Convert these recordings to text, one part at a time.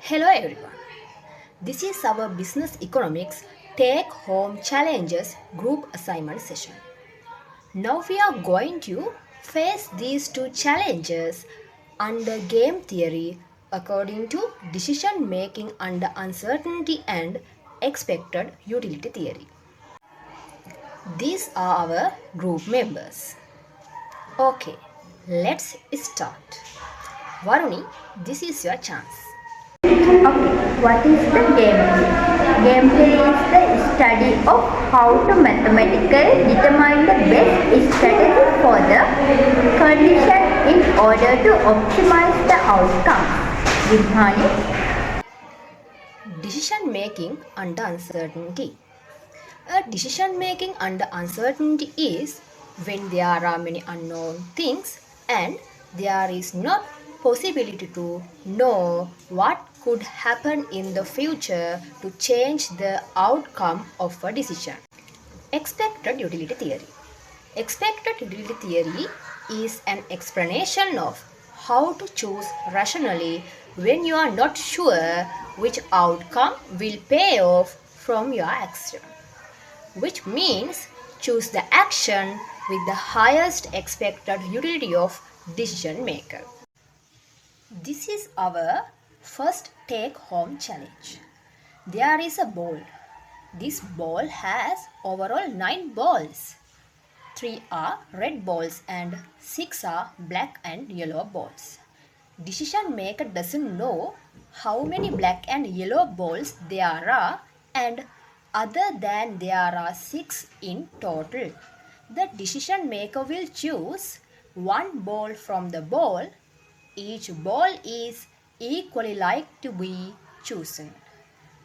Hello everyone. This is our Business Economics Take Home Challenges group assignment session. Now we are going to face these two challenges under game theory according to decision making under uncertainty and expected utility theory. These are our group members. Okay, let's start. Varuni, this is your chance. Okay, what is the gameplay? Gameplay is the study of how to mathematically determine the best strategy for the condition in order to optimize the outcome. Gimhani? Decision making under uncertainty. A decision making under uncertainty is when there are many unknown things and there is no possibility to know what could happen in the future to change the outcome of a decision. Expected utility theory. Expected utility theory is an explanation of how to choose rationally when you are not sure which outcome will pay off from your action, which means choose the action with the highest expected utility of decision maker. This is our first take home challenge. There is a ball. This ball has overall 9 balls. 3 are red balls and 6 are black and yellow balls. Decision maker doesn't know how many black and yellow balls there are, and other than there are 6 in total. The decision maker will choose one ball from the ball. Each ball is equally like to be chosen.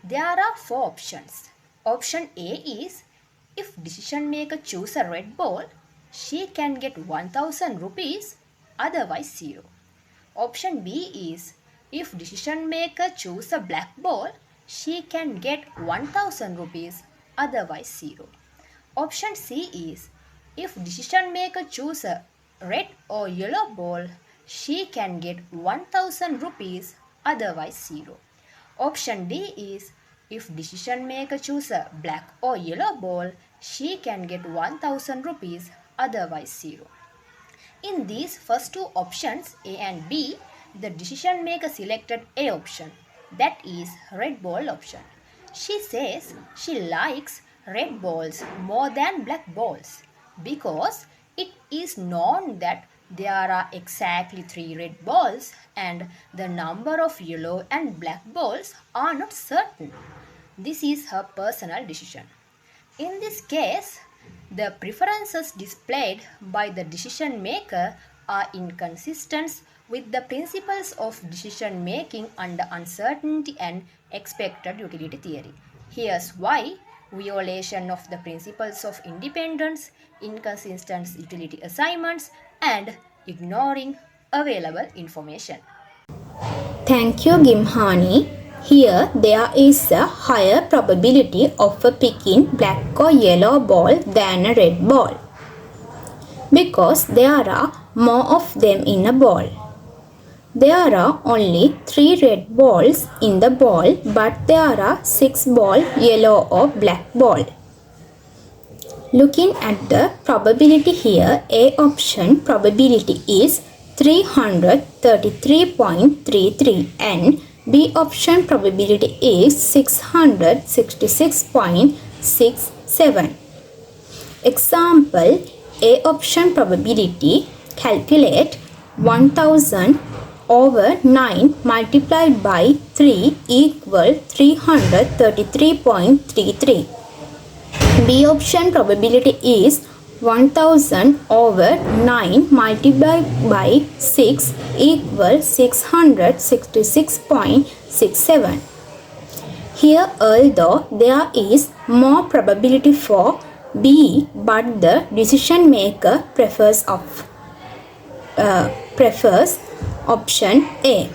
There are 4 options. Option A is if decision maker choose a red ball, she can get 1000 rupees, otherwise 0. Option B is if decision maker choose a black ball, she can get 1000 rupees, otherwise 0. Option C is if decision maker choose a red or yellow ball, she can get 1000 rupees, otherwise 0. Option D is if decision maker choose a black or yellow ball, she can get 1000 rupees, otherwise 0. In these first two options, A and B, the decision maker selected A option, that is red ball option. She says she likes red balls more than black balls because it is known that there are exactly 3 red balls and the number of yellow and black balls are not certain. This is her personal decision. In this case, the preferences displayed by the decision maker are inconsistent with the principles of decision making under uncertainty and expected utility theory. Here's why: violation of the principles of independence, inconsistent utility assignments, and ignoring available information. Thank you, Gimhani. Here there is a higher probability of picking black or yellow ball than a red ball because there are more of them in a ball. There are only 3 red balls in the ball, but there are 6 ball yellow or black ball. Looking at the probability here, A option probability is 333.33 and B option probability is 666.67. Example: A option probability: calculate 1000 over 9 multiplied by 3 equal 333.33. B option probability is 1000 over 9 multiplied by 6 equal 666.67. Here, although there is more probability for B, but the decision maker prefers option A.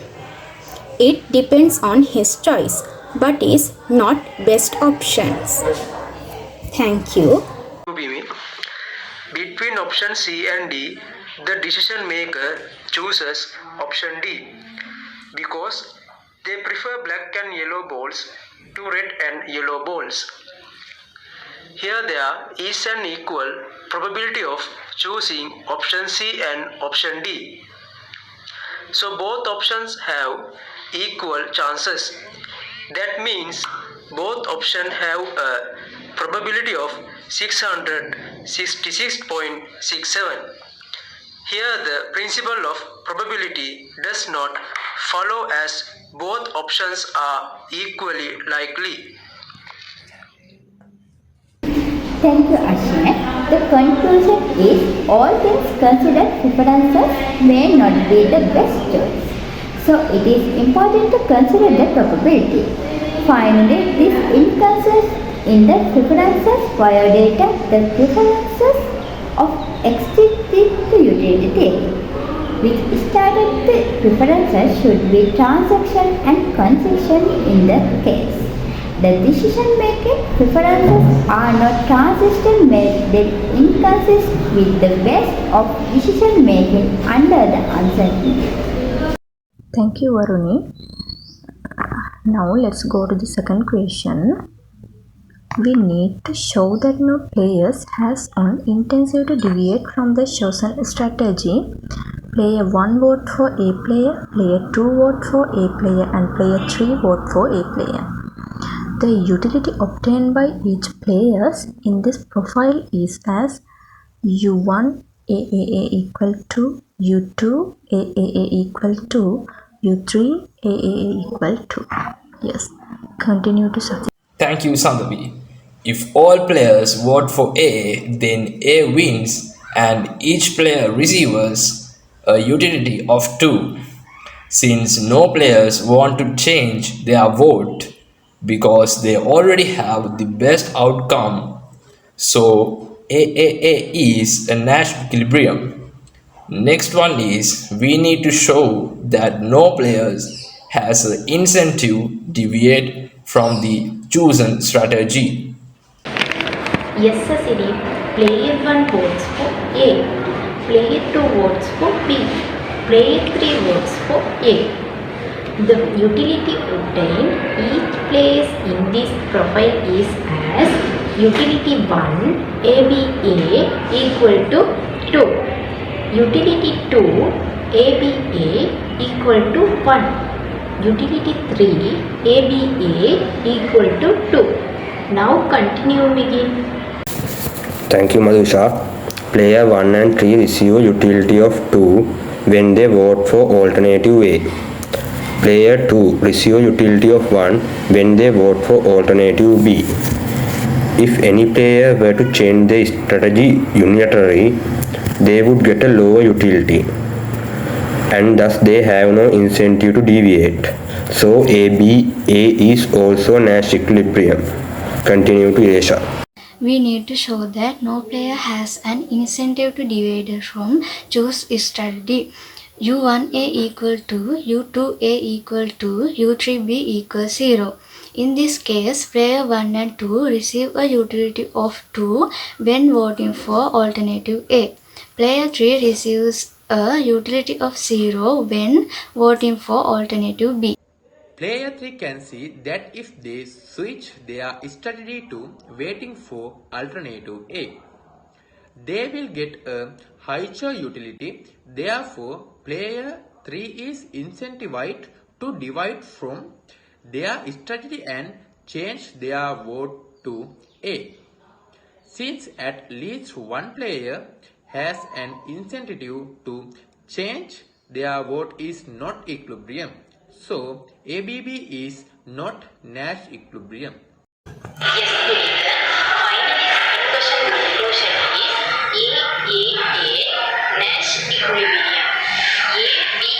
It depends on his choice, but is not best options. Thank you. Between option C and D, the decision maker chooses option D because They prefer black and yellow balls to red and yellow balls. Here there is an equal probability of choosing option C and option D. So both options have equal chances. That means both options have a probability of 666.67. Here the principle of probability does not follow as both options are equally likely. Thank you, Ashwin. The conclusion is all things considered, preferences may not be the best choice. So it is important to consider the probability. Finally, this inconsistency in the preferences violated the preferences of extrinsic utility theory, which stated the preferences should be transaction and concession in the case. The decision-making preferences are not consistent make them inconsistent with the best of decision-making under the uncertainty. Thank you, Varuni. Now let's go to the second question. We need to show that no players has an intention to deviate from the chosen strategy. Player 1 vote for A player, player 2 vote for A player and player 3 vote for A player. The utility obtained by each players in this profile is as U1 AAA equal to U2 AAA equal to U3 AAA equal to. Yes, continue to subject. Thank you, Summery. If all players vote for A, then A wins and each player receives a utility of 2. Since no players want to change their vote because they already have the best outcome, so AAA is a Nash equilibrium. Next one is we need to show that no players has an incentive deviate from the chosen strategy. Yes, City. Player 1 votes for A. Player 2 votes for B. Player 3 votes for A. The utility obtained each place in this profile is as utility 1 ABA equal to 2. Utility 2 ABA equal to 1. Utility 3 ABA equal to 2. Now continue, begin. Thank you, Madhusha. Player 1 and 3 receive utility of 2 when they vote for alternative A. Player 2 receive utility of 1 when they vote for alternative B. If any player were to change their strategy unilaterally, they would get a lower utility and thus they have no incentive to deviate. So ABA is also Nash equilibrium. Continue to Esha. We need to show that no player has an incentive to deviate from choose strategy. U1A equal to U2A equal to U3B equals 0. In this case, player 1 and 2 receive a utility of 2 when voting for alternative A. Player 3 receives a utility of 0 when voting for alternative B. Player 3 can see that if they switch their strategy to waiting for alternative A, they will get a higher utility. Therefore, player 3 is incentivized to divide from their strategy and change their vote to A. Since at least one player has an incentive to change, their vote is not equilibrium. So, ABB is not Nash equilibrium. Yes, good. Finally, discussion conclusion is AAA Nash equilibrium. ABA